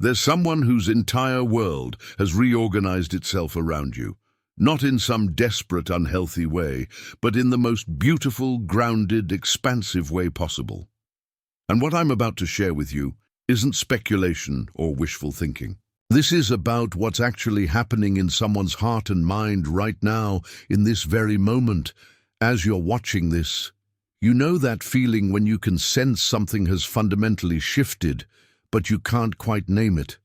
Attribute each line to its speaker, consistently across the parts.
Speaker 1: There's someone whose entire world has reorganized itself around you, not in some desperate, unhealthy way, but in the most beautiful, grounded, expansive way possible. And what I'm about to share with you isn't speculation or wishful thinking. This is about what's actually happening in someone's heart and mind right now, in this very moment. As you're watching this, you know that feeling when you can sense something has fundamentally shifted, but you can't quite name it.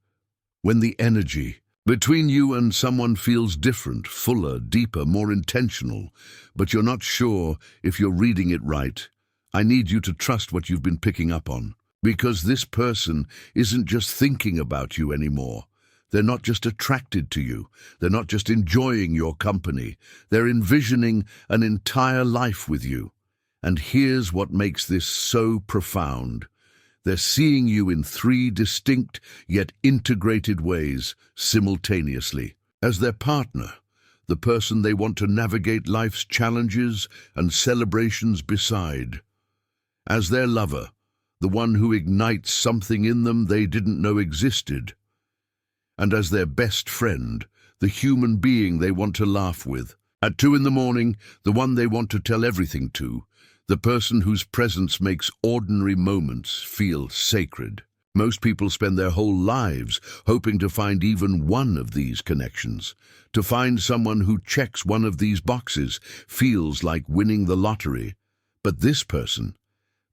Speaker 1: When the energy between you and someone feels different, fuller, deeper, more intentional, but you're not sure if you're reading it right. I need you to trust what you've been picking up on, because this person isn't just thinking about you anymore. They're not just attracted to you. They're not just enjoying your company. They're envisioning an entire life with you. And here's what makes this so profound. They're seeing you in three distinct yet integrated ways simultaneously. As their partner, the person they want to navigate life's challenges and celebrations beside. As their lover, the one who ignites something in them they didn't know existed. And as their best friend, the human being they want to laugh with. At 2 a.m, the one they want to tell everything to, the person whose presence makes ordinary moments feel sacred. Most people spend their whole lives hoping to find even one of these connections. To find someone who checks one of these boxes feels like winning the lottery. But this person,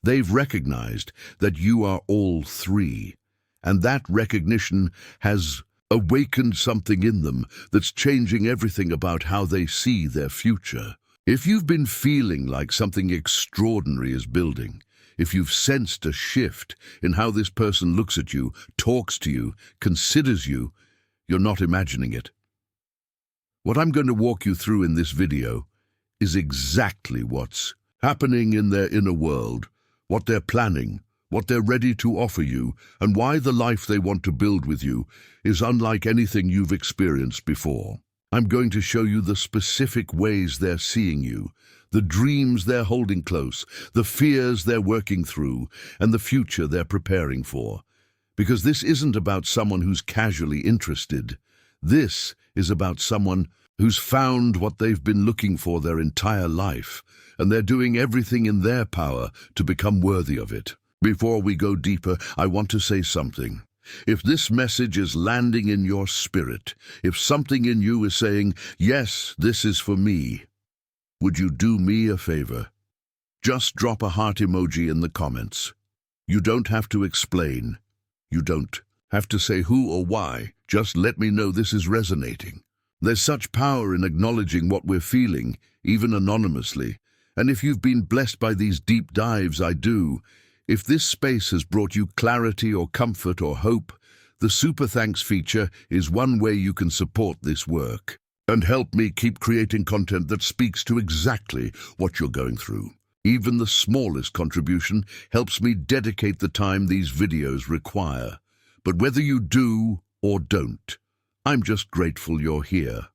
Speaker 1: they've recognized that you are all three, and that recognition has awakened something in them that's changing everything about how they see their future. If you've been feeling like something extraordinary is building, if you've sensed a shift in how this person looks at you, talks to you, considers you, you're not imagining it. What I'm going to walk you through in this video is exactly what's happening in their inner world, what they're planning, what they're ready to offer you, and why the life they want to build with you is unlike anything you've experienced before. I'm going to show you the specific ways they're seeing you, the dreams they're holding close, the fears they're working through, and the future they're preparing for. Because this isn't about someone who's casually interested. This is about someone who's found what they've been looking for their entire life, and they're doing everything in their power to become worthy of it. Before we go deeper, I want to say something. If this message is landing in your spirit, if something in you is saying, yes, this is for me, would you do me a favor? Just drop a heart emoji in the comments. You don't have to explain. You don't have to say who or why. Just let me know this is resonating. There's such power in acknowledging what we're feeling, even anonymously. And if you've been blessed by these deep dives, if this space has brought you clarity or comfort or hope, the Super Thanks feature is one way you can support this work and help me keep creating content that speaks to exactly what you're going through. Even the smallest contribution helps me dedicate the time these videos require. But whether you do or don't, I'm just grateful you're here.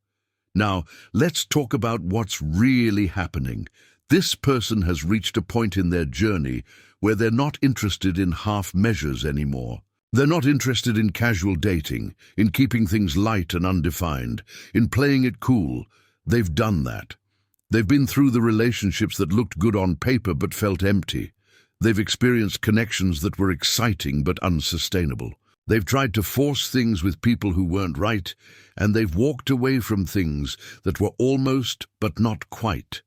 Speaker 1: Now, let's talk about what's really happening. This person has reached a point in their journey where they're not interested in half measures anymore. They're not interested in casual dating, in keeping things light and undefined, in playing it cool. They've done that. They've been through the relationships that looked good on paper but felt empty. They've experienced connections that were exciting but unsustainable. They've tried to force things with people who weren't right, and they've walked away from things that were almost but not quite.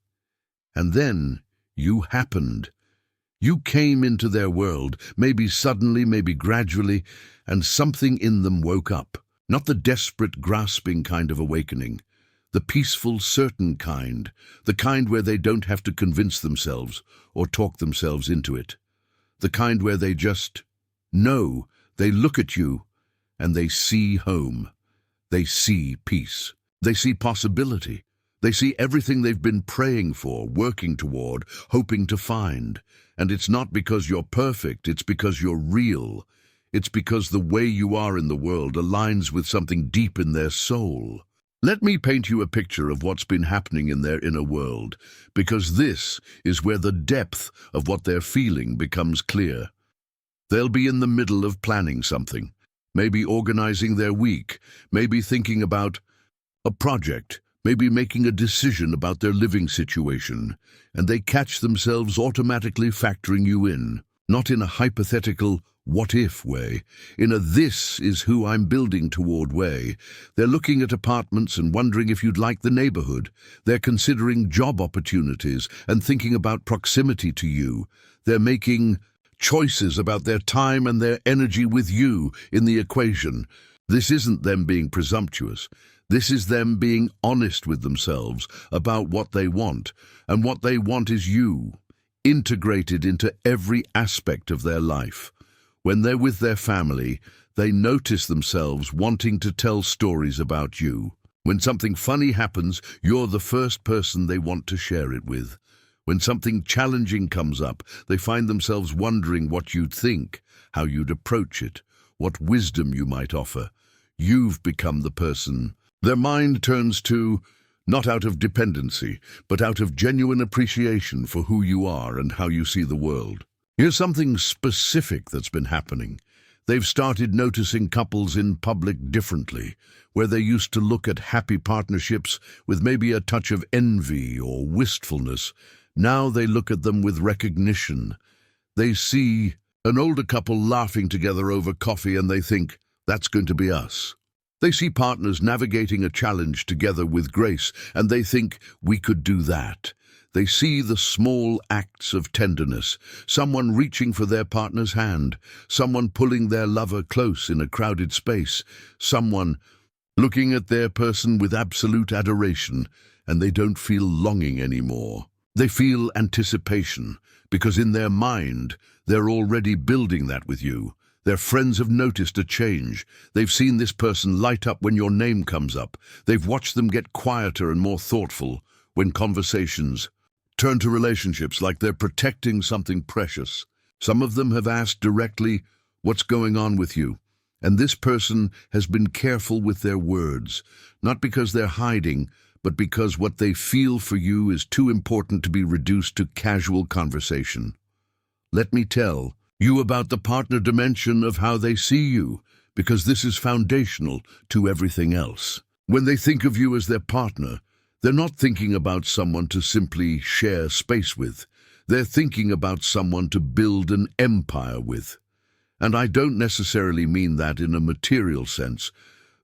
Speaker 1: And then you happened. You came into their world, maybe suddenly, maybe gradually, and something in them woke up. Not the desperate, grasping kind of awakening, the peaceful, certain kind, the kind where they don't have to convince themselves or talk themselves into it. The kind where they just know, they look at you, and they see home. They see peace. They see possibility. They see everything they've been praying for, working toward, hoping to find. And it's not because you're perfect, it's because you're real. It's because the way you are in the world aligns with something deep in their soul. Let me paint you a picture of what's been happening in their inner world, because this is where the depth of what they're feeling becomes clear. They'll be in the middle of planning something. maybe organizing their week, maybe thinking about a project, maybe making a decision about their living situation, and they catch themselves automatically factoring you in, not in a hypothetical what-if way, in a this is who I'm building toward way. They're looking at apartments and wondering if you'd like the neighborhood. They're considering job opportunities and thinking about proximity to you. They're making choices about their time and their energy with you in the equation. This isn't them being presumptuous. This is them being honest with themselves about what they want, and what they want is you, integrated into every aspect of their life. When they're with their family, they notice themselves wanting to tell stories about you. When something funny happens, you're the first person they want to share it with. When something challenging comes up, they find themselves wondering what you'd think, how you'd approach it, what wisdom you might offer. You've become the person their mind turns to, not out of dependency, but out of genuine appreciation for who you are and how you see the world. Here's something specific that's been happening. They've started noticing couples in public differently, where they used to look at happy partnerships with maybe a touch of envy or wistfulness. Now they look at them with recognition. They see an older couple laughing together over coffee and they think, that's going to be us. They see partners navigating a challenge together with grace and they think, we could do that. They see the small acts of tenderness, someone reaching for their partner's hand, someone pulling their lover close in a crowded space, someone looking at their person with absolute adoration, and they don't feel longing anymore. They feel anticipation, because in their mind, they're already building that with you. Their friends have noticed a change. They've seen this person light up when your name comes up. They've watched them get quieter and more thoughtful when conversations turn to relationships like they're protecting something precious. Some of them have asked directly, what's going on with you? And this person has been careful with their words, not because they're hiding, but because what they feel for you is too important to be reduced to casual conversation. Let me tell you about the partner dimension of how they see you, because this is foundational to everything else. When they think of you as their partner, they're not thinking about someone to simply share space with. They're thinking about someone to build an empire with. And I don't necessarily mean that in a material sense,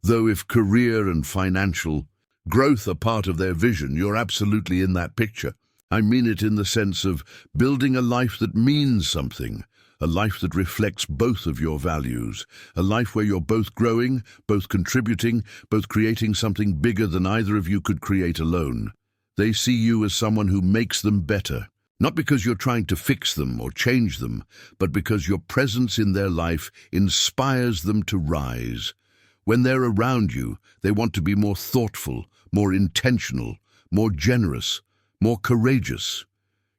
Speaker 1: though if career and financial growth are part of their vision, you're absolutely in that picture. I mean it in the sense of building a life that means something, a life that reflects both of your values, a life where you're both growing, both contributing, both creating something bigger than either of you could create alone. They see you as someone who makes them better, not because you're trying to fix them or change them, but because your presence in their life inspires them to rise. When they're around you, they want to be more thoughtful, more intentional, more generous, more courageous.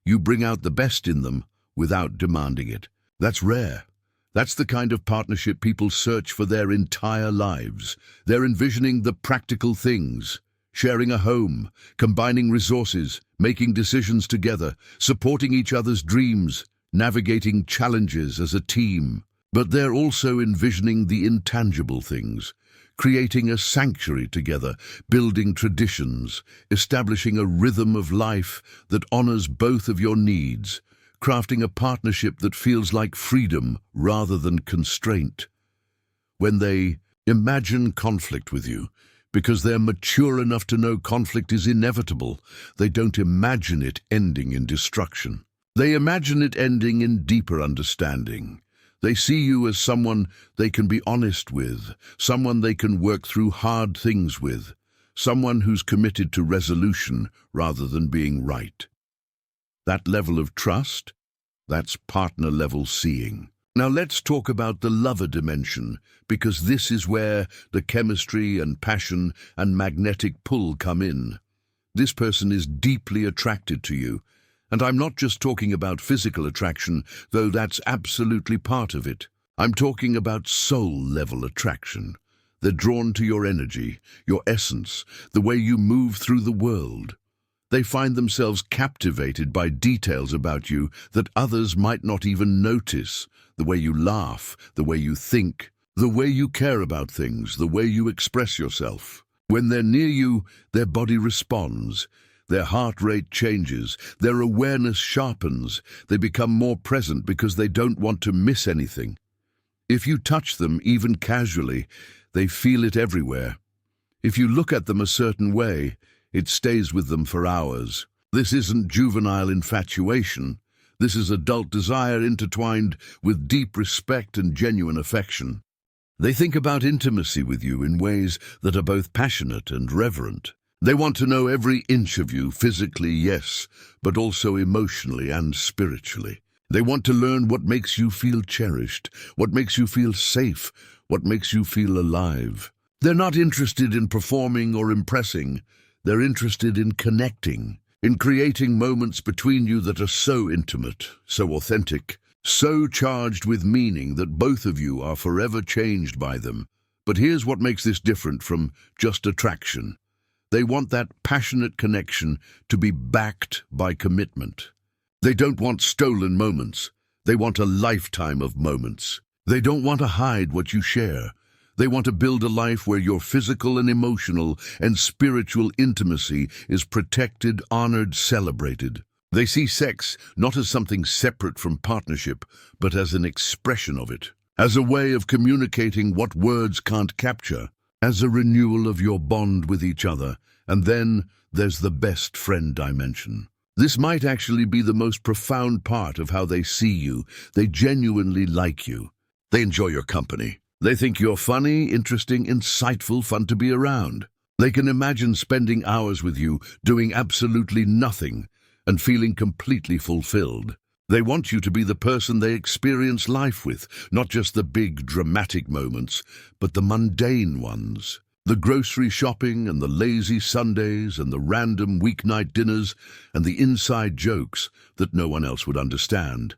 Speaker 1: You bring out the best in them without demanding it. That's rare. That's the kind of partnership people search for their entire lives. They're envisioning the practical things, sharing a home, combining resources, making decisions together, supporting each other's dreams, navigating challenges as a team. But they're also envisioning the intangible things, creating a sanctuary together, building traditions, establishing a rhythm of life that honors both of your needs, crafting a partnership that feels like freedom rather than constraint. When they imagine conflict with you, because they're mature enough to know conflict is inevitable, they don't imagine it ending in destruction. They imagine it ending in deeper understanding. They see you as someone they can be honest with, someone they can work through hard things with, someone who's committed to resolution rather than being right. That level of trust, that's partner-level seeing. Now let's talk about the lover dimension, because this is where the chemistry and passion and magnetic pull come in. This person is deeply attracted to you, and I'm not just talking about physical attraction, though that's absolutely part of it. I'm talking about soul-level attraction. They're drawn to your energy, your essence, the way you move through the world. They find themselves captivated by details about you that others might not even notice, the way you laugh, the way you think, The way you care about things, the way you express yourself. When they're near you, their body responds. Their heart rate changes. Their awareness sharpens. They become more present because they don't want to miss anything. If you touch them, even casually, they feel it everywhere. If you look at them a certain way, it stays with them for hours. This isn't juvenile infatuation. This is adult desire intertwined with deep respect and genuine affection. They think about intimacy with you in ways that are both passionate and reverent. They want to know every inch of you, physically, yes, but also emotionally and spiritually. They want to learn what makes you feel cherished, what makes you feel safe, what makes you feel alive. They're not interested in performing or impressing. They're interested in connecting, in creating moments between you that are so intimate, so authentic, so charged with meaning that both of you are forever changed by them. But here's what makes this different from just attraction. They want that passionate connection to be backed by commitment. They don't want stolen moments. They want a lifetime of moments. They don't want to hide what you share. They want to build a life where your physical and emotional and spiritual intimacy is protected, honored, celebrated. They see sex not as something separate from partnership, but as an expression of it, as a way of communicating what words can't capture, as a renewal of your bond with each other. And then there's the best friend dimension. This might actually be the most profound part of how they see you. They genuinely like you. They enjoy your company. They think you're funny, interesting, insightful, fun to be around. They can imagine spending hours with you, doing absolutely nothing, and feeling completely fulfilled. They want you to be the person they experience life with, not just the big, dramatic moments, but the mundane ones. The grocery shopping and the lazy Sundays and the random weeknight dinners and the inside jokes that no one else would understand.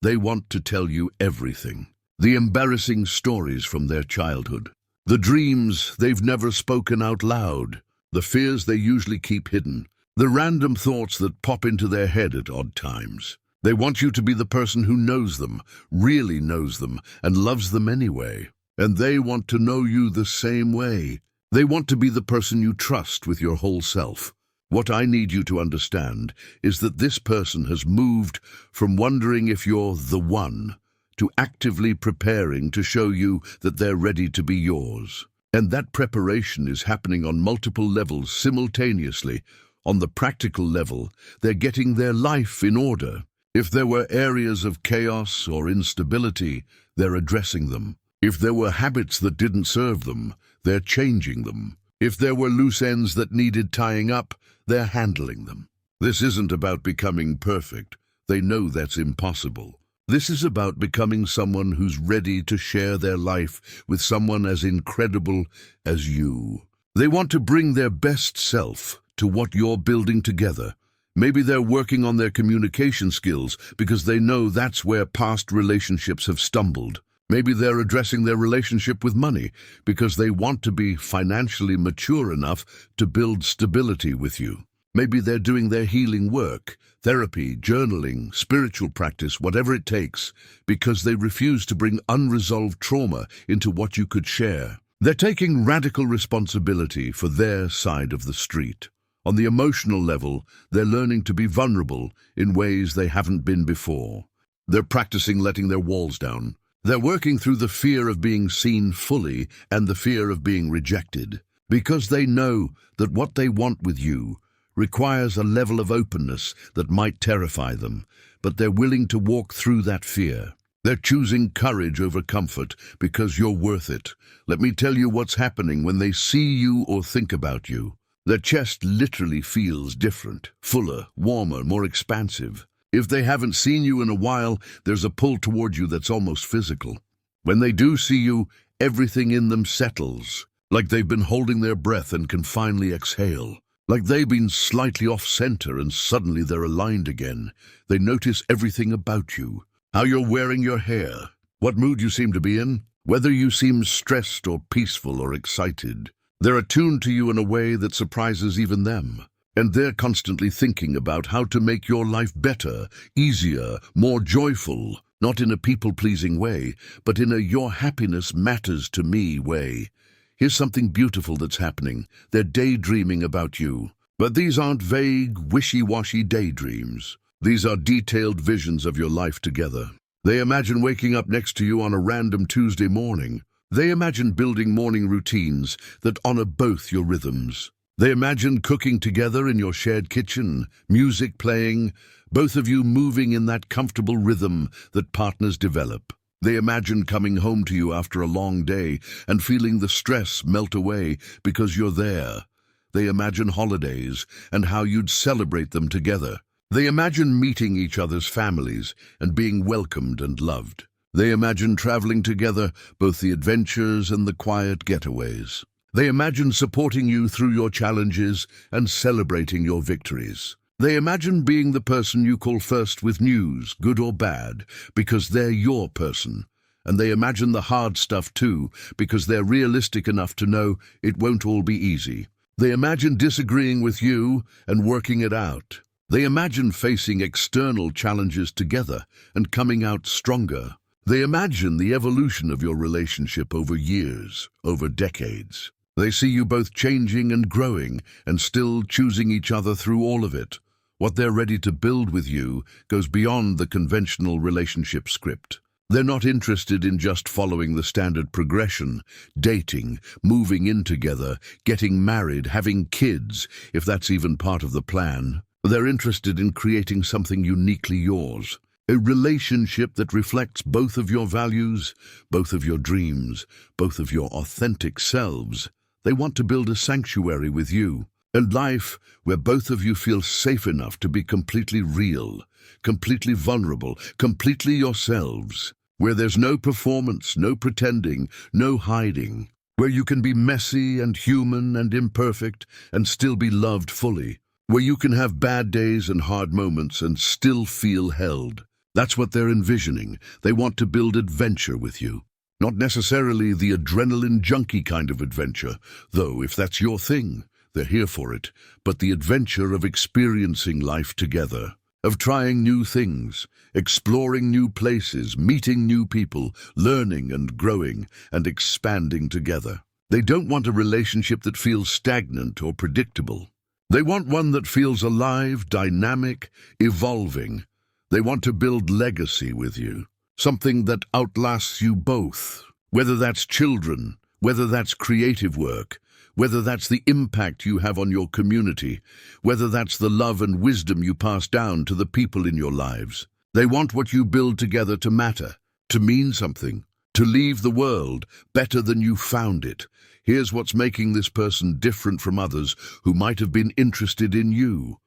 Speaker 1: They want to tell you everything. The embarrassing stories from their childhood. The dreams they've never spoken out loud. The fears they usually keep hidden. The random thoughts that pop into their head at odd times. They want you to be the person who knows them, really knows them, and loves them anyway. And they want to know you the same way. They want to be the person you trust with your whole self. What I need you to understand is that this person has moved from wondering if you're the one to actively preparing to show you that they're ready to be yours. And that preparation is happening on multiple levels simultaneously. On the practical level, they're getting their life in order. If there were areas of chaos or instability, they're addressing them. If there were habits that didn't serve them, they're changing them. If there were loose ends that needed tying up, they're handling them. This isn't about becoming perfect. They know that's impossible. This is about becoming someone who's ready to share their life with someone as incredible as you. They want to bring their best self to what you're building together. Maybe they're working on their communication skills because they know that's where past relationships have stumbled. Maybe they're addressing their relationship with money because they want to be financially mature enough to build stability with you. Maybe they're doing their healing work, therapy, journaling, spiritual practice, whatever it takes, because they refuse to bring unresolved trauma into what you could share. They're taking radical responsibility for their side of the street. On the emotional level, they're learning to be vulnerable in ways they haven't been before. They're practicing letting their walls down. They're working through the fear of being seen fully and the fear of being rejected, because they know that what they want with you requires a level of openness that might terrify them, but they're willing to walk through that fear. They're choosing courage over comfort because you're worth it. Let me tell you what's happening when they see you or think about you. Their chest literally feels different, fuller, warmer, more expansive. If they haven't seen you in a while, there's a pull toward you that's almost physical. When they do see you, everything in them settles, like they've been holding their breath and can finally exhale. Like they've been slightly off-center and suddenly they're aligned again. They notice everything about you. How you're wearing your hair, what mood you seem to be in, whether you seem stressed or peaceful or excited. They're attuned to you in a way that surprises even them. And they're constantly thinking about how to make your life better, easier, more joyful. Not in a people-pleasing way, but in a your happiness matters to me way. Here's something beautiful that's happening. They're daydreaming about you. But these aren't vague, wishy-washy daydreams. These are detailed visions of your life together. They imagine waking up next to you on a random Tuesday morning. They imagine building morning routines that honor both your rhythms. They imagine cooking together in your shared kitchen, music playing, both of you moving in that comfortable rhythm that partners develop. They imagine coming home to you after a long day and feeling the stress melt away because you're there. They imagine holidays and how you'd celebrate them together. They imagine meeting each other's families and being welcomed and loved. They imagine traveling together, both the adventures and the quiet getaways. They imagine supporting you through your challenges and celebrating your victories. They imagine being the person you call first with news, good or bad, because they're your person. And they imagine the hard stuff too, because they're realistic enough to know it won't all be easy. They imagine disagreeing with you and working it out. They imagine facing external challenges together and coming out stronger. They imagine the evolution of your relationship over years, over decades. They see you both changing and growing and still choosing each other through all of it. What they're ready to build with you goes beyond the conventional relationship script. They're not interested in just following the standard progression, dating, moving in together, getting married, having kids, if that's even part of the plan. They're interested in creating something uniquely yours. A relationship that reflects both of your values, both of your dreams, both of your authentic selves. They want to build a sanctuary with you, a life where both of you feel safe enough to be completely real, completely vulnerable, completely yourselves, where there's no performance, no pretending, no hiding, where you can be messy and human and imperfect and still be loved fully, where you can have bad days and hard moments and still feel held. That's what they're envisioning. They want to build adventure with you. Not necessarily the adrenaline junkie kind of adventure, though if that's your thing, they're here for it, but the adventure of experiencing life together, of trying new things, exploring new places, meeting new people, learning and growing and expanding together. They don't want a relationship that feels stagnant or predictable. They want one that feels alive, dynamic, evolving. They want to build legacy with you. Something that outlasts you both, whether that's children, whether that's creative work, whether that's the impact you have on your community, whether that's the love and wisdom you pass down to the people in your lives. They want what you build together to matter, to mean something, to leave the world better than you found it. Here's what's making this person different from others who might have been interested in you.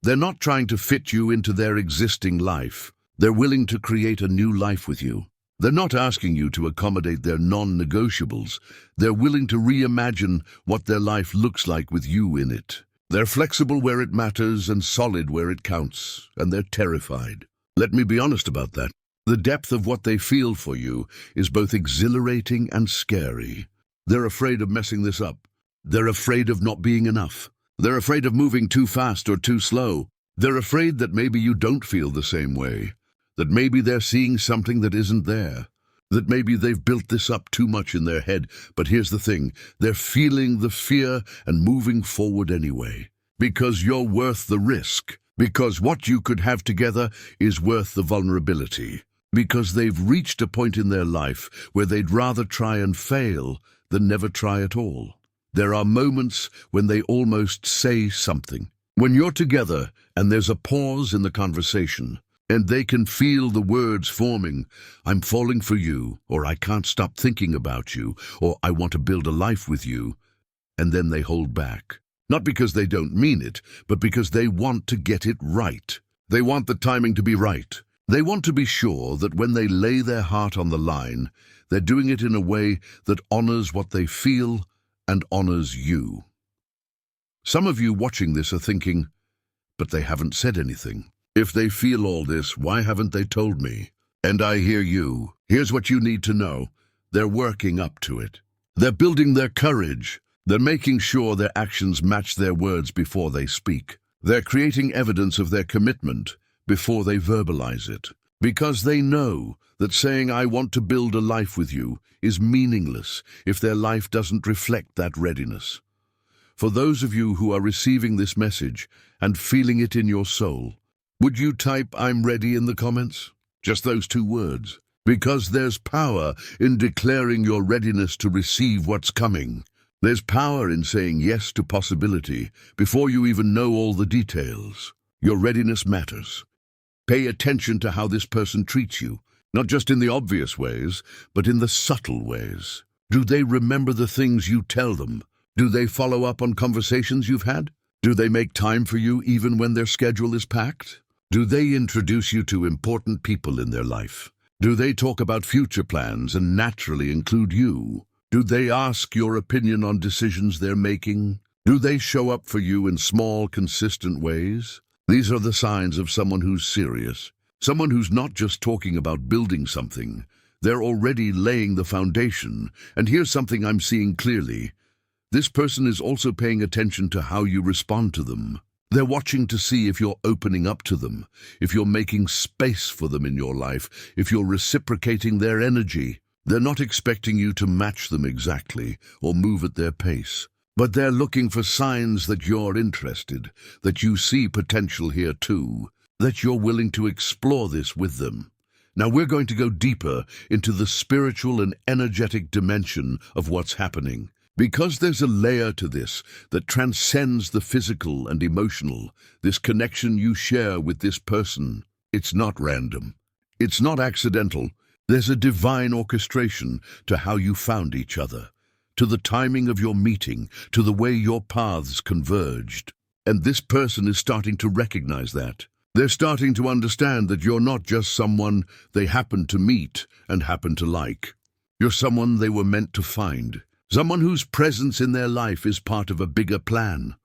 Speaker 1: They're not trying to fit you into their existing life. They're willing to create a new life with you. They're not asking you to accommodate their non-negotiables. They're willing to reimagine what their life looks like with you in it. They're flexible where it matters and solid where it counts, and they're terrified. Let me be honest about that. The depth of what they feel for you is both exhilarating and scary. They're afraid of messing this up. They're afraid of not being enough. They're afraid of moving too fast or too slow. They're afraid that maybe you don't feel the same way. That maybe they're seeing something that isn't there. That maybe they've built this up too much in their head. But here's the thing, they're feeling the fear and moving forward anyway. Because you're worth the risk. Because what you could have together is worth the vulnerability. Because they've reached a point in their life where they'd rather try and fail than never try at all. There are moments when they almost say something. When you're together and there's a pause in the conversation, and they can feel the words forming, I'm falling for you, or I can't stop thinking about you, or I want to build a life with you. And then they hold back. Not because they don't mean it, but because they want to get it right. They want the timing to be right. They want to be sure that when they lay their heart on the line, they're doing it in a way that honors what they feel and honors you. Some of you watching this are thinking, but they haven't said anything. If they feel all this, why haven't they told me? And I hear you. Here's what you need to know. They're working up to it. They're building their courage. They're making sure their actions match their words before they speak. They're creating evidence of their commitment before they verbalize it. Because they know that saying, "I want to build a life with you," is meaningless if their life doesn't reflect that readiness. For those of you who are receiving this message and feeling it in your soul, would you type "I'm ready" in the comments? Just those two words. Because there's power in declaring your readiness to receive what's coming. There's power in saying yes to possibility before you even know all the details. Your readiness matters. Pay attention to how this person treats you, not just in the obvious ways, but in the subtle ways. Do they remember the things you tell them? Do they follow up on conversations you've had? Do they make time for you even when their schedule is packed? Do they introduce you to important people in their life? Do they talk about future plans and naturally include you? Do they ask your opinion on decisions they're making? Do they show up for you in small, consistent ways? These are the signs of someone who's serious. Someone who's not just talking about building something. They're already laying the foundation. And here's something I'm seeing clearly. This person is also paying attention to how you respond to them. They're watching to see if you're opening up to them, if you're making space for them in your life, if you're reciprocating their energy. They're not expecting you to match them exactly or move at their pace, but they're looking for signs that you're interested, that you see potential here too, that you're willing to explore this with them. Now we're going to go deeper into the spiritual and energetic dimension of what's happening. Because there's a layer to this that transcends the physical and emotional, this connection you share with this person, it's not random. It's not accidental. There's a divine orchestration to how you found each other, to the timing of your meeting, to the way your paths converged. And this person is starting to recognize that. They're starting to understand that you're not just someone they happen to meet and happen to like. You're someone they were meant to find. Someone whose presence in their life is part of a bigger plan.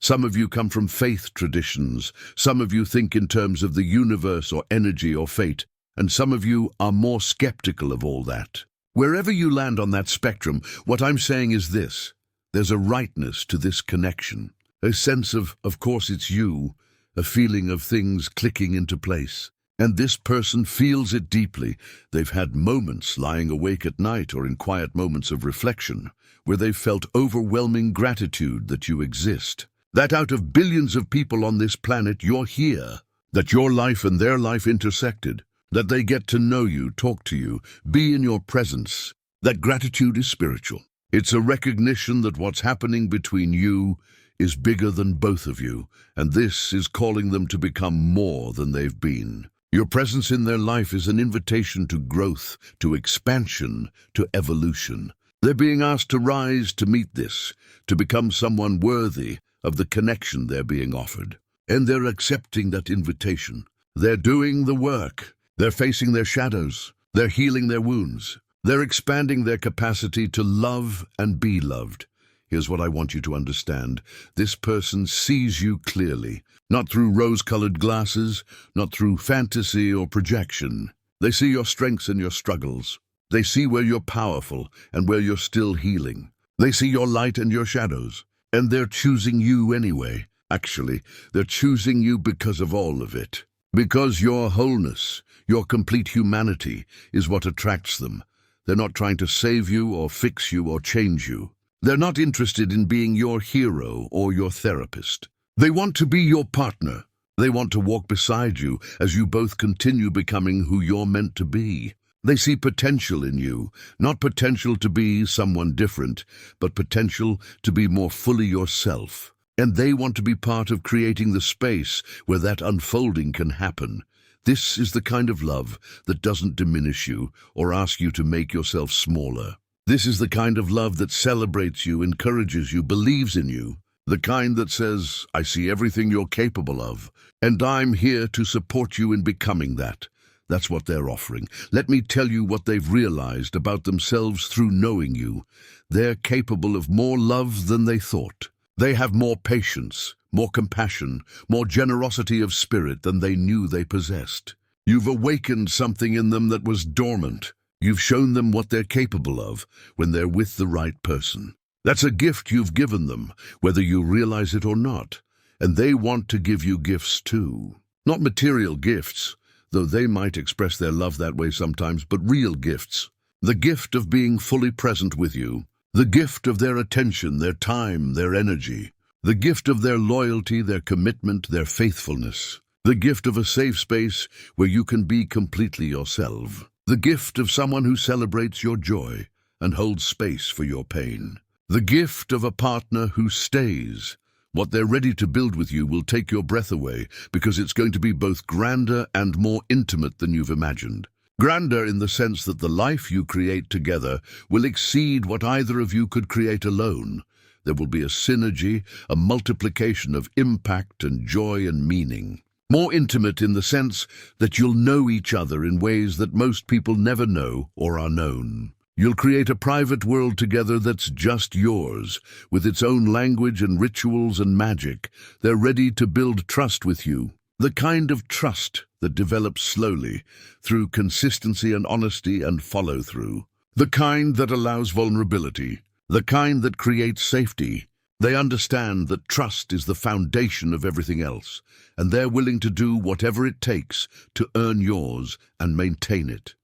Speaker 1: Some of you come from faith traditions. Some of you think in terms of the universe or energy or fate. And some of you are more skeptical of all that. Wherever you land on that spectrum, what I'm saying is this. There's a rightness to this connection. A sense of course it's you. A feeling of things clicking into place. And this person feels it deeply. They've had moments lying awake at night or in quiet moments of reflection where they've felt overwhelming gratitude that you exist. That out of billions of people on this planet, you're here. That your life and their life intersected. That they get to know you, talk to you, be in your presence. That gratitude is spiritual. It's a recognition that what's happening between you is bigger than both of you, and this is calling them to become more than they've been. Your presence in their life is an invitation to growth, to expansion, to evolution. They're being asked to rise to meet this, to become someone worthy of the connection they're being offered. And they're accepting that invitation. They're doing the work. They're facing their shadows. They're healing their wounds. They're expanding their capacity to love and be loved. Here's what I want you to understand. This person sees you clearly. Not through rose-colored glasses, not through fantasy or projection. They see your strengths and your struggles. They see where you're powerful and where you're still healing. They see your light and your shadows. And they're choosing you anyway. Actually, they're choosing you because of all of it. Because your wholeness, your complete humanity, is what attracts them. They're not trying to save you or fix you or change you. They're not interested in being your hero or your therapist. They want to be your partner. They want to walk beside you as you both continue becoming who you're meant to be. They see potential in you, not potential to be someone different, but potential to be more fully yourself. And they want to be part of creating the space where that unfolding can happen. This is the kind of love that doesn't diminish you or ask you to make yourself smaller. This is the kind of love that celebrates you, encourages you, believes in you. The kind that says, I see everything you're capable of, and I'm here to support you in becoming that. That's what they're offering. Let me tell you what they've realized about themselves through knowing you. They're capable of more love than they thought. They have more patience, more compassion, more generosity of spirit than they knew they possessed. You've awakened something in them that was dormant. You've shown them what they're capable of when they're with the right person. That's a gift you've given them, whether you realize it or not. And they want to give you gifts too. Not material gifts. though they might express their love that way sometimes, but real gifts. The gift of being fully present with you. The gift of their attention, their time, their energy. The gift of their loyalty, their commitment, their faithfulness. The gift of a safe space where you can be completely yourself. The gift of someone who celebrates your joy and holds space for your pain. The gift of a partner who stays. What they're ready to build with you will take your breath away because it's going to be both grander and more intimate than you've imagined. Grander in the sense that the life you create together will exceed what either of you could create alone. There will be a synergy, a multiplication of impact and joy and meaning. More intimate in the sense that you'll know each other in ways that most people never know or are known. You'll create a private world together that's just yours, with its own language and rituals and magic. They're ready to build trust with you. The kind of trust that develops slowly, through consistency and honesty and follow-through. The kind that allows vulnerability. The kind that creates safety. They understand that trust is the foundation of everything else, and they're willing to do whatever it takes to earn yours and maintain it.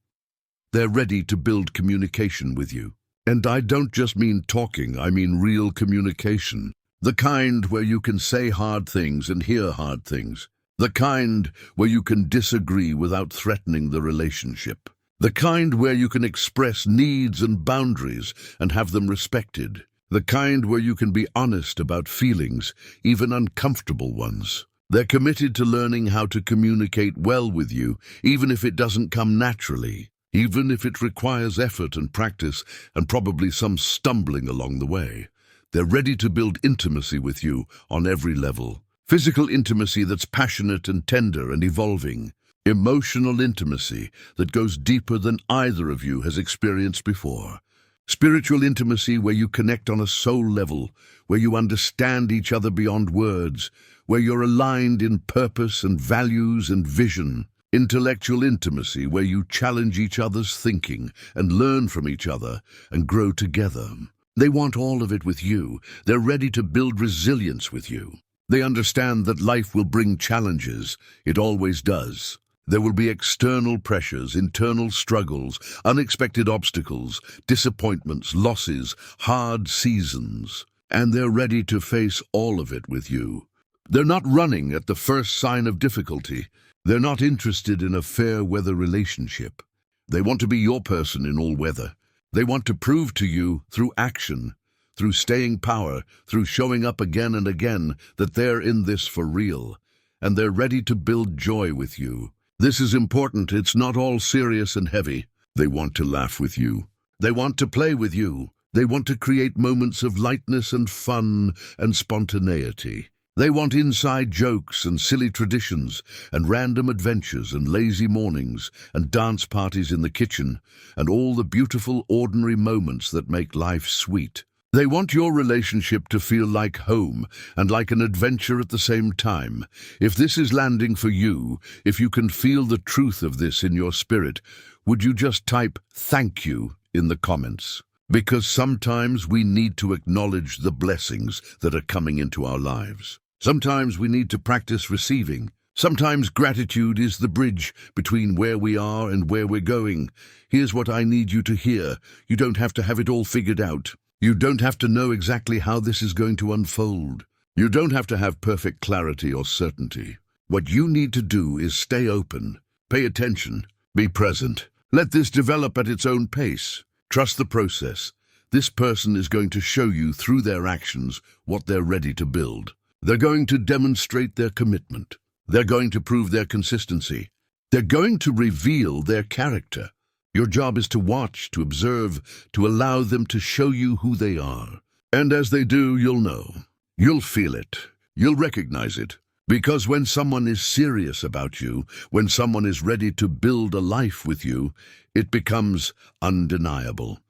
Speaker 1: They're ready to build communication with you. And I don't just mean talking, I mean real communication. The kind where you can say hard things and hear hard things. The kind where you can disagree without threatening the relationship. The kind where you can express needs and boundaries and have them respected. The kind where you can be honest about feelings, even uncomfortable ones. They're committed to learning how to communicate well with you, even if it doesn't come naturally. Even if it requires effort and practice and probably some stumbling along the way. They're ready to build intimacy with you on every level. Physical intimacy that's passionate and tender and evolving. Emotional intimacy that goes deeper than either of you has experienced before. Spiritual intimacy where you connect on a soul level, where you understand each other beyond words, where you're aligned in purpose and values and vision. Intellectual intimacy where you challenge each other's thinking and learn from each other and grow together. They want all of it with you. They're ready to build resilience with you. They understand that life will bring challenges. It always does. There will be external pressures, internal struggles, unexpected obstacles, disappointments, losses, hard seasons. And they're ready to face all of it with you. They're not running at the first sign of difficulty. They're not interested in a fair weather relationship. They want to be your person in all weather. They want to prove to you through action, through staying power, through showing up again and again that they're in this for real. And they're ready to build joy with you. This is important. It's not all serious and heavy. They want to laugh with you. They want to play with you. They want to create moments of lightness and fun and spontaneity. They want inside jokes and silly traditions and random adventures and lazy mornings and dance parties in the kitchen and all the beautiful ordinary moments that make life sweet. They want your relationship to feel like home and like an adventure at the same time. If this is landing for you, if you can feel the truth of this in your spirit, would you just type "thank you" in the comments? Because sometimes we need to acknowledge the blessings that are coming into our lives. Sometimes we need to practice receiving. Sometimes gratitude is the bridge between where we are and where we're going. Here's what I need you to hear. You don't have to have it all figured out. You don't have to know exactly how this is going to unfold. You don't have to have perfect clarity or certainty. What you need to do is stay open, pay attention, be present. Let this develop at its own pace. Trust the process. This person is going to show you through their actions what they're ready to build. They're going to demonstrate their commitment. They're going to prove their consistency. They're going to reveal their character. Your job is to watch, to observe, to allow them to show you who they are. And as they do, you'll know. You'll feel it. You'll recognize it. Because when someone is serious about you, when someone is ready to build a life with you, it becomes undeniable.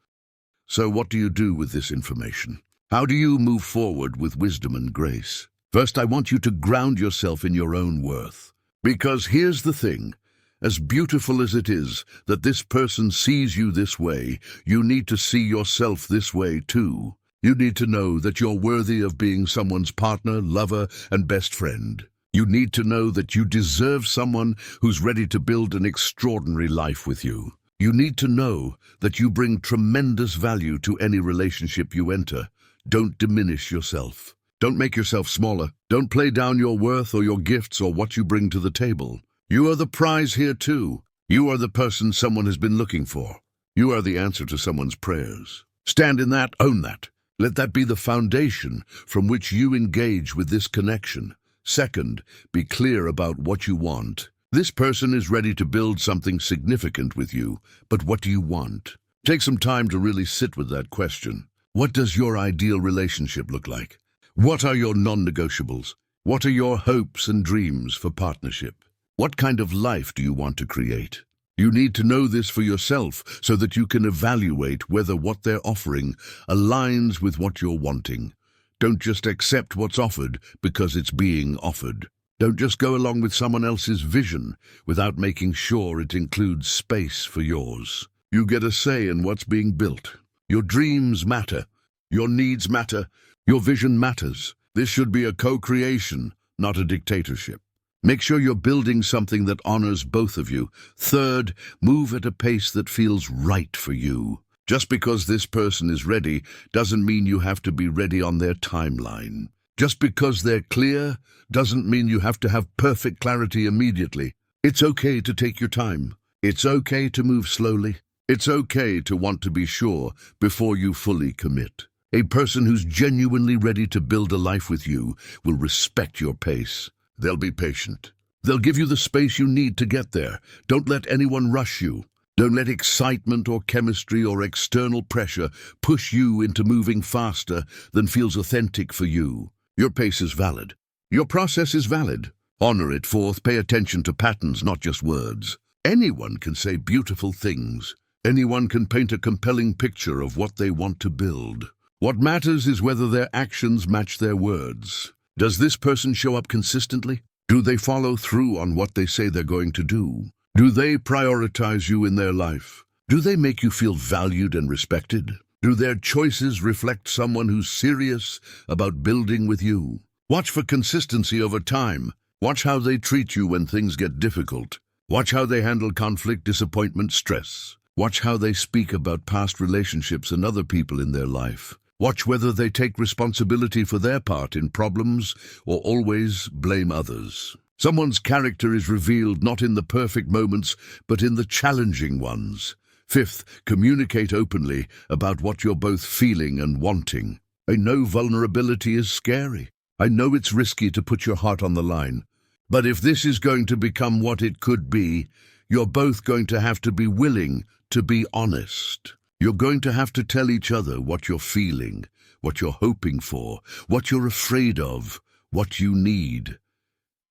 Speaker 1: So what do you do with this information? How do you move forward with wisdom and grace? First, I want you to ground yourself in your own worth. Because here's the thing, as beautiful as it is that this person sees you this way, you need to see yourself this way too. You need to know that you're worthy of being someone's partner, lover, and best friend. You need to know that you deserve someone who's ready to build an extraordinary life with you. You need to know that you bring tremendous value to any relationship you enter. Don't diminish yourself. Don't make yourself smaller. Don't play down your worth or your gifts or what you bring to the table. You are the prize here too. You are the person someone has been looking for. You are the answer to someone's prayers. Stand in that, own that. Let that be the foundation from which you engage with this connection. Second, be clear about what you want. This person is ready to build something significant with you, but what do you want? Take some time to really sit with that question. What does your ideal relationship look like? What are your non-negotiables? What are your hopes and dreams for partnership? What kind of life do you want to create? You need to know this for yourself so that you can evaluate whether what they're offering aligns with what you're wanting. Don't just accept what's offered because it's being offered. Don't just go along with someone else's vision without making sure it includes space for yours. You get a say in what's being built. Your dreams matter. Your needs matter. Your vision matters. This should be a co-creation, not a dictatorship. Make sure you're building something that honors both of you. Third, move at a pace that feels right for you. Just because this person is ready doesn't mean you have to be ready on their timeline. Just because they're clear doesn't mean you have to have perfect clarity immediately. It's okay to take your time. It's okay to move slowly. It's okay to want to be sure before you fully commit. A person who's genuinely ready to build a life with you will respect your pace. They'll be patient. They'll give you the space you need to get there. Don't let anyone rush you. Don't let excitement or chemistry or external pressure push you into moving faster than feels authentic for you. Your pace is valid. Your process is valid. Honor it. Fourth, pay attention to patterns, not just words. Anyone can say beautiful things. Anyone can paint a compelling picture of what they want to build. What matters is whether their actions match their words. Does this person show up consistently? Do they follow through on what they say they're going to do? Do they prioritize you in their life? Do they make you feel valued and respected? Do their choices reflect someone who's serious about building with you? Watch for consistency over time. Watch how they treat you when things get difficult. Watch how they handle conflict, disappointment, stress. Watch how they speak about past relationships and other people in their life. Watch whether they take responsibility for their part in problems or always blame others. Someone's character is revealed not in the perfect moments, but in the challenging ones. Fifth, communicate openly about what you're both feeling and wanting. I know vulnerability is scary. I know it's risky to put your heart on the line. But if this is going to become what it could be, you're both going to have to be willing to be honest. You're going to have to tell each other what you're feeling, what you're hoping for, what you're afraid of, what you need.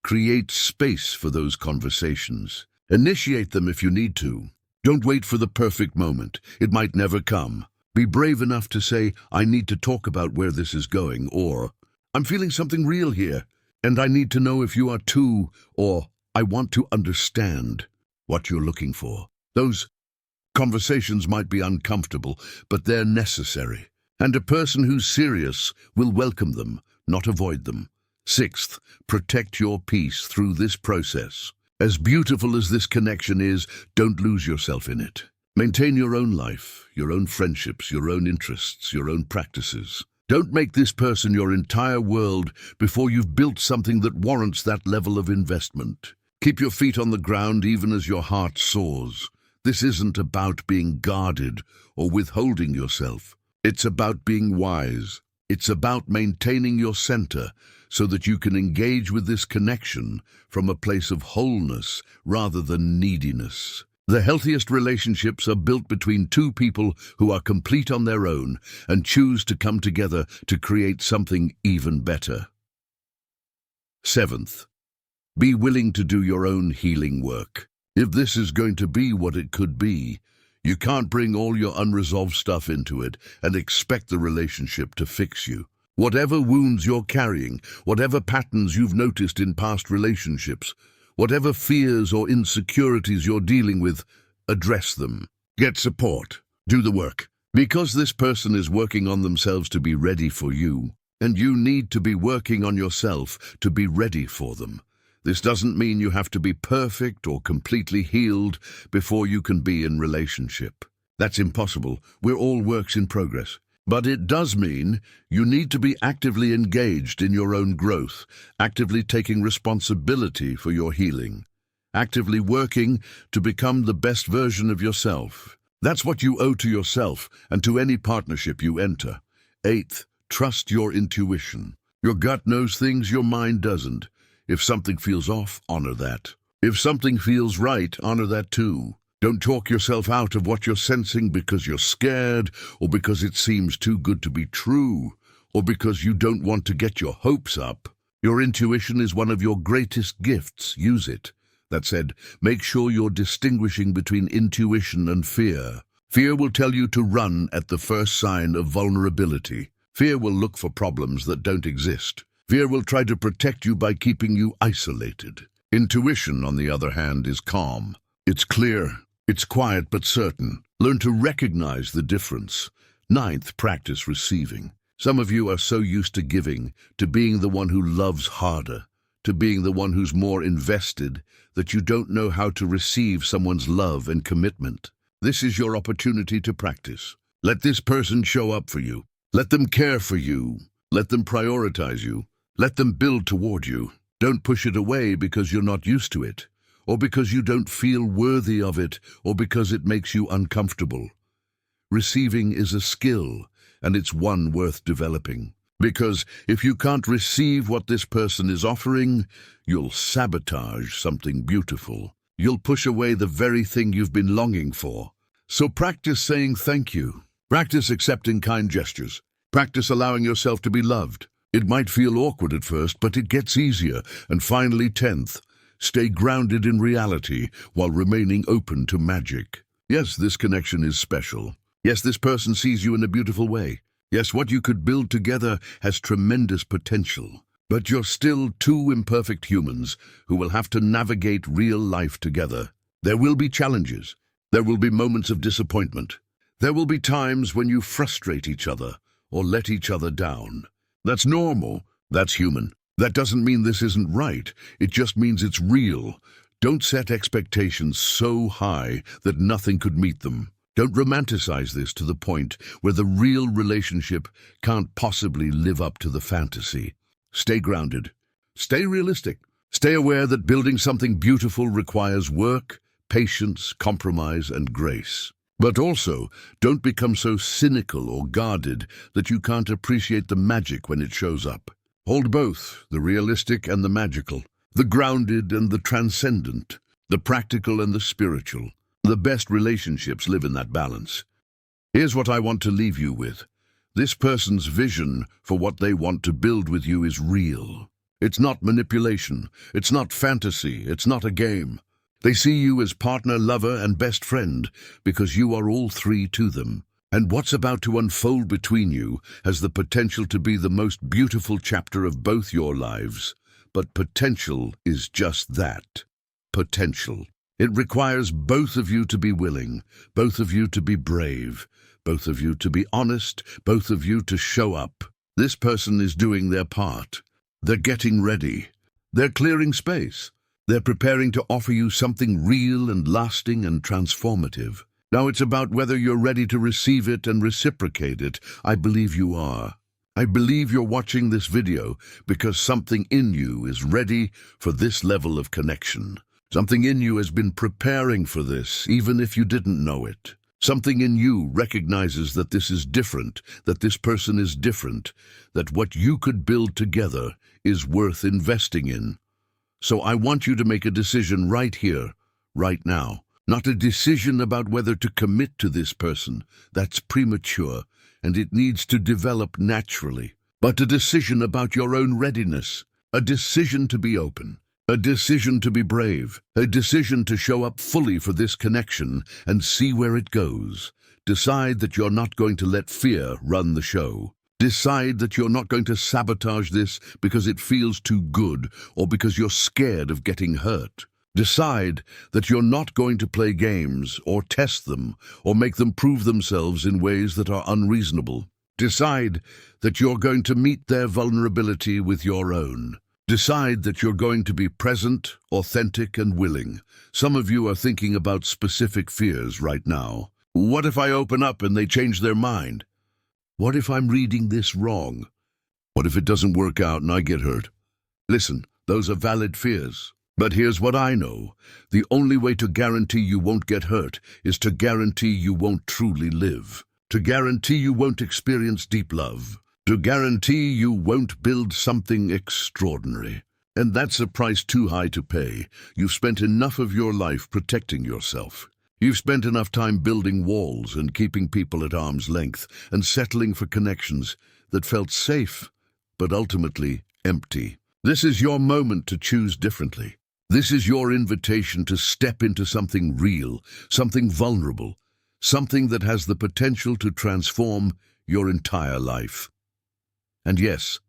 Speaker 1: Create space for those conversations. Initiate them if you need to. Don't wait for the perfect moment. It might never come. Be brave enough to say, I need to talk about where this is going, or I'm feeling something real here, and I need to know if you are too, or I want to understand what you're looking for. Those conversations might be uncomfortable, but they're necessary. And a person who's serious will welcome them, not avoid them. Sixth, protect your peace through this process. As beautiful as this connection is, don't lose yourself in it. Maintain your own life, your own friendships, your own interests, your own practices. Don't make this person your entire world before you've built something that warrants that level of investment. Keep your feet on the ground even as your heart soars. This isn't about being guarded or withholding yourself. It's about being wise. It's about maintaining your center so that you can engage with this connection from a place of wholeness rather than neediness. The healthiest relationships are built between two people who are complete on their own and choose to come together to create something even better. Seventh, be willing to do your own healing work. If this is going to be what it could be, you can't bring all your unresolved stuff into it and expect the relationship to fix you. Whatever wounds you're carrying, whatever patterns you've noticed in past relationships, whatever fears or insecurities you're dealing with, address them. Get support. Do the work. Because this person is working on themselves to be ready for you, and you need to be working on yourself to be ready for them. This doesn't mean you have to be perfect or completely healed before you can be in relationship. That's impossible. We're all works in progress. But it does mean you need to be actively engaged in your own growth, actively taking responsibility for your healing, actively working to become the best version of yourself. That's what you owe to yourself and to any partnership you enter. Eighth, trust your intuition. Your gut knows things your mind doesn't. If something feels off, honor that. If something feels right, honor that too. Don't talk yourself out of what you're sensing because you're scared, or because it seems too good to be true, or because you don't want to get your hopes up. Your intuition is one of your greatest gifts. Use it. That said, make sure you're distinguishing between intuition and fear. Fear will tell you to run at the first sign of vulnerability. Fear will look for problems that don't exist. Fear will try to protect you by keeping you isolated. Intuition, on the other hand, is calm. It's clear. It's quiet but certain. Learn to recognize the difference. Ninth, practice receiving. Some of you are so used to giving, to being the one who loves harder, to being the one who's more invested, that you don't know how to receive someone's love and commitment. This is your opportunity to practice. Let this person show up for you. Let them care for you. Let them prioritize you. Let them build toward you. Don't push it away because you're not used to it, or because you don't feel worthy of it, or because it makes you uncomfortable. Receiving is a skill, and it's one worth developing. Because if you can't receive what this person is offering, you'll sabotage something beautiful. You'll push away the very thing you've been longing for. So practice saying thank you. Practice accepting kind gestures. Practice allowing yourself to be loved. It might feel awkward at first, but it gets easier. And finally, 10th, stay grounded in reality while remaining open to magic. Yes, this connection is special. Yes, this person sees you in a beautiful way. Yes, what you could build together has tremendous potential. But you're still two imperfect humans who will have to navigate real life together. There will be challenges. There will be moments of disappointment. There will be times when you frustrate each other or let each other down. That's normal. That's human. That doesn't mean this isn't right. It just means it's real. Don't set expectations so high that nothing could meet them. Don't romanticize this to the point where the real relationship can't possibly live up to the fantasy. Stay grounded. Stay realistic. Stay aware that building something beautiful requires work, patience, compromise, and grace. But also, don't become so cynical or guarded that you can't appreciate the magic when it shows up. Hold both, the realistic and the magical, the grounded and the transcendent, the practical and the spiritual. The best relationships live in that balance. Here's what I want to leave you with. This person's vision for what they want to build with you is real. It's not manipulation. It's not fantasy. It's not a game. They see you as partner, lover, and best friend because you are all three to them. And what's about to unfold between you has the potential to be the most beautiful chapter of both your lives. But potential is just that. Potential. It requires both of you to be willing, both of you to be brave, both of you to be honest, both of you to show up. This person is doing their part. They're getting ready. They're clearing space. They're preparing to offer you something real and lasting and transformative. Now it's about whether you're ready to receive it and reciprocate it. I believe you are. I believe you're watching this video because something in you is ready for this level of connection. Something in you has been preparing for this, even if you didn't know it. Something in you recognizes that this is different, that this person is different, that what you could build together is worth investing in. So I want you to make a decision right here, right now. Not a decision about whether to commit to this person. That's premature, and it needs to develop naturally. But a decision about your own readiness. A decision to be open. A decision to be brave. A decision to show up fully for this connection and see where it goes. Decide that you're not going to let fear run the show. Decide that you're not going to sabotage this because it feels too good or because you're scared of getting hurt. Decide that you're not going to play games or test them or make them prove themselves in ways that are unreasonable. Decide that you're going to meet their vulnerability with your own. Decide that you're going to be present, authentic, and willing. Some of you are thinking about specific fears right now. What if I open up and they change their mind? What if I'm reading this wrong? What if it doesn't work out and I get hurt? Listen, those are valid fears. But here's what I know. The only way to guarantee you won't get hurt is to guarantee you won't truly live. To guarantee you won't experience deep love. To guarantee you won't build something extraordinary. And that's a price too high to pay. You've spent enough of your life protecting yourself. You've spent enough time building walls and keeping people at arm's length and settling for connections that felt safe, but ultimately empty. This is your moment to choose differently. This is your invitation to step into something real, something vulnerable, something that has the potential to transform your entire life. And yes,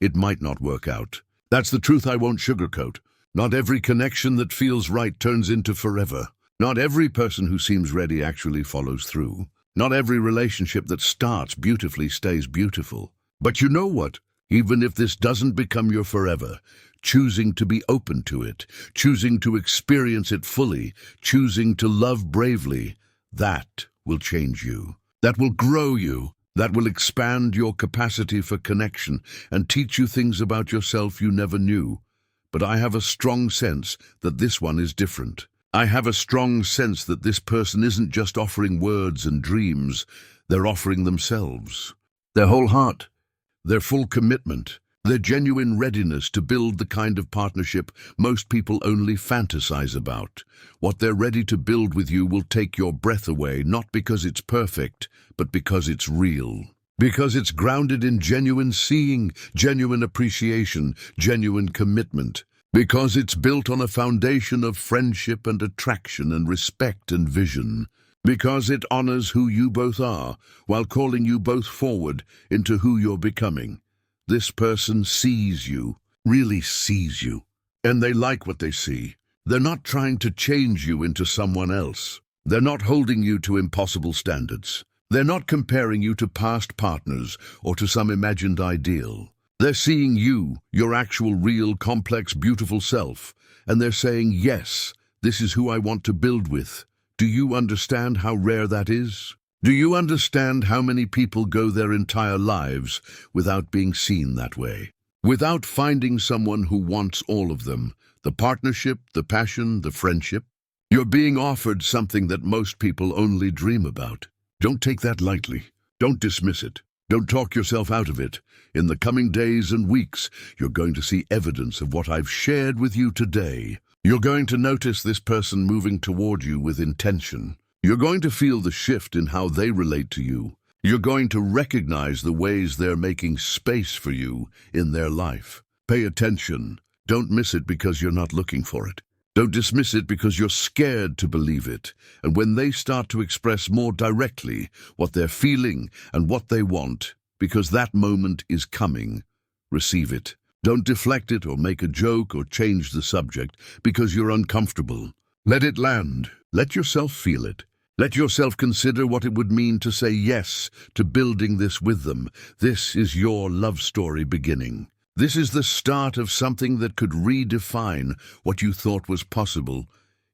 Speaker 1: it might not work out. That's the truth I won't sugarcoat. Not every connection that feels right turns into forever. Not every person who seems ready actually follows through. Not every relationship that starts beautifully stays beautiful. But you know what? Even if this doesn't become your forever, choosing to be open to it, choosing to experience it fully, choosing to love bravely, that will change you. That will grow you. That will expand your capacity for connection and teach you things about yourself you never knew. But I have a strong sense that this one is different. I have a strong sense that this person isn't just offering words and dreams, they're offering themselves. Their whole heart, their full commitment, their genuine readiness to build the kind of partnership most people only fantasize about. What they're ready to build with you will take your breath away, not because it's perfect, but because it's real. Because it's grounded in genuine seeing, genuine appreciation, genuine commitment. Because it's built on a foundation of friendship and attraction and respect and vision. Because it honors who you both are, while calling you both forward into who you're becoming. This person sees you, really sees you, and they like what they see. They're not trying to change you into someone else. They're not holding you to impossible standards. They're not comparing you to past partners or to some imagined ideal. They're seeing you, your actual, real, complex, beautiful self, and they're saying, yes, this is who I want to build with. Do you understand how rare that is? Do you understand how many people go their entire lives without being seen that way? Without finding someone who wants all of them, the partnership, the passion, the friendship? You're being offered something that most people only dream about. Don't take that lightly. Don't dismiss it. Don't talk yourself out of it. In the coming days and weeks, you're going to see evidence of what I've shared with you today. You're going to notice this person moving toward you with intention. You're going to feel the shift in how they relate to you. You're going to recognize the ways they're making space for you in their life. Pay attention. Don't miss it because you're not looking for it. Don't dismiss it because you're scared to believe it. And when they start to express more directly what they're feeling and what they want, because that moment is coming, receive it. Don't deflect it or make a joke or change the subject because you're uncomfortable. Let it land. Let yourself feel it. Let yourself consider what it would mean to say yes to building this with them. This is your love story beginning. This is the start of something that could redefine what you thought was possible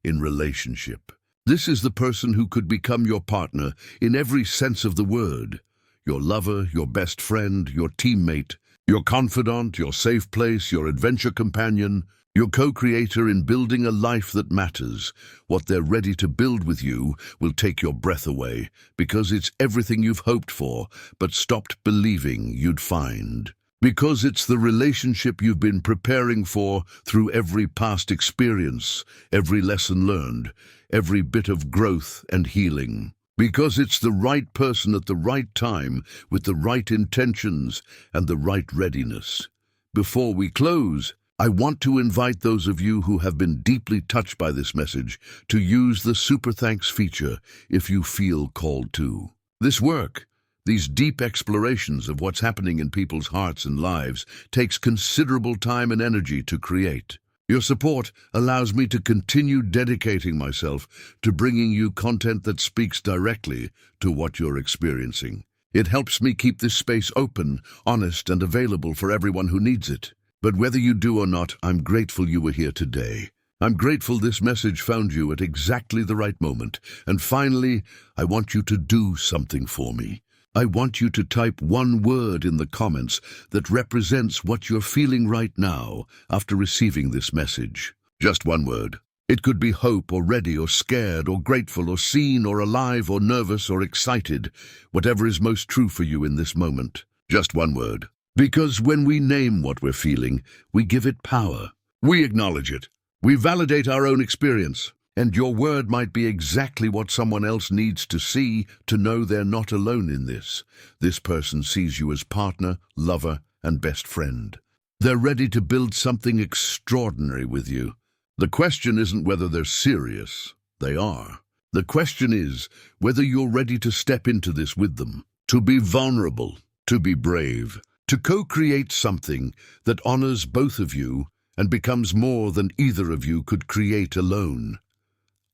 Speaker 1: in relationship. This is the person who could become your partner in every sense of the word. Your lover, your best friend, your teammate, your confidant, your safe place, your adventure companion, your co-creator in building a life that matters. What they're ready to build with you will take your breath away because it's everything you've hoped for but stopped believing you'd find. Because it's the relationship you've been preparing for through every past experience, every lesson learned, every bit of growth and healing. Because it's the right person at the right time with the right intentions and the right readiness. Before we close, I want to invite those of you who have been deeply touched by this message to use the Super Thanks feature if you feel called to. This work, these deep explorations of what's happening in people's hearts and lives, takes considerable time and energy to create. Your support allows me to continue dedicating myself to bringing you content that speaks directly to what you're experiencing. It helps me keep this space open, honest, and available for everyone who needs it. But whether you do or not, I'm grateful you were here today. I'm grateful this message found you at exactly the right moment. And finally, I want you to do something for me. I want you to type one word in the comments that represents what you're feeling right now after receiving this message. Just one word. It could be hope or ready or scared or grateful or seen or alive or nervous or excited, whatever is most true for you in this moment. Just one word. Because when we name what we're feeling, we give it power. We acknowledge it. We validate our own experience. And your word might be exactly what someone else needs to see to know they're not alone in this. This person sees you as partner, lover, and best friend. They're ready to build something extraordinary with you. The question isn't whether they're serious. They are. The question is whether you're ready to step into this with them, to be vulnerable, to be brave, to co-create something that honors both of you and becomes more than either of you could create alone.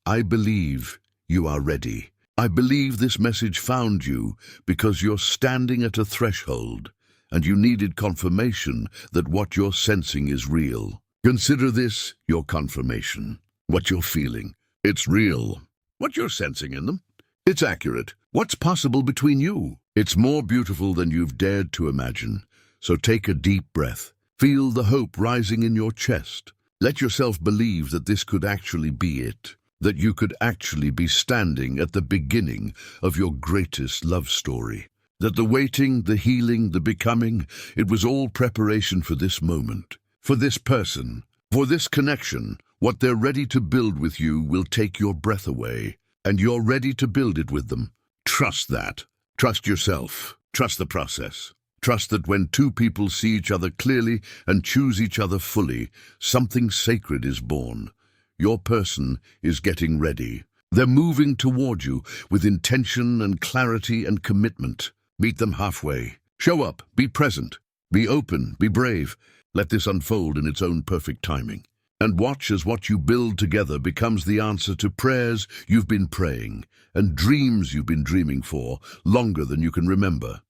Speaker 1: I believe you are ready. I believe this message found you because you're standing at a threshold and you needed confirmation that what you're sensing is real. Consider this your confirmation. What you're feeling, it's real. What you're sensing in them, it's accurate. What's possible between you? It's more beautiful than you've dared to imagine. So take a deep breath. Feel the hope rising in your chest. Let yourself believe that this could actually be it. That you could actually be standing at the beginning of your greatest love story. That the waiting, the healing, the becoming, it was all preparation for this moment. For this person, for this connection, what they're ready to build with you will take your breath away. And you're ready to build it with them. Trust that. Trust yourself. Trust the process. Trust that when two people see each other clearly and choose each other fully, something sacred is born. Your person is getting ready. They're moving toward you with intention and clarity and commitment. Meet them halfway. Show up, be present, be open, be brave. Let this unfold in its own perfect timing. And watch as what you build together becomes the answer to prayers you've been praying and dreams you've been dreaming for longer than you can remember.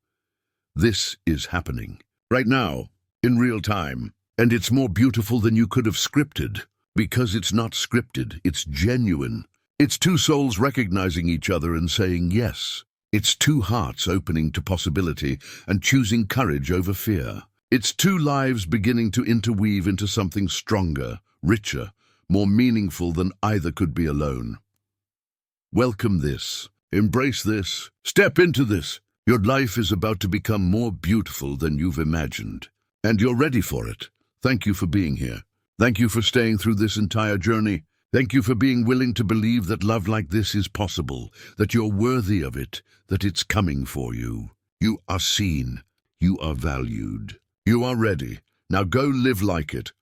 Speaker 1: This is happening right now, in real time. And it's more beautiful than you could have scripted. Because it's not scripted, it's genuine. It's two souls recognizing each other and saying yes. It's two hearts opening to possibility and choosing courage over fear. It's two lives beginning to interweave into something stronger, richer, more meaningful than either could be alone. Welcome this. Embrace this. Step into this. Your life is about to become more beautiful than you've imagined. And you're ready for it. Thank you for being here. Thank you for staying through this entire journey. Thank you for being willing to believe that love like this is possible, that you're worthy of it, that it's coming for you. You are seen. You are valued. You are ready. Now go live like it.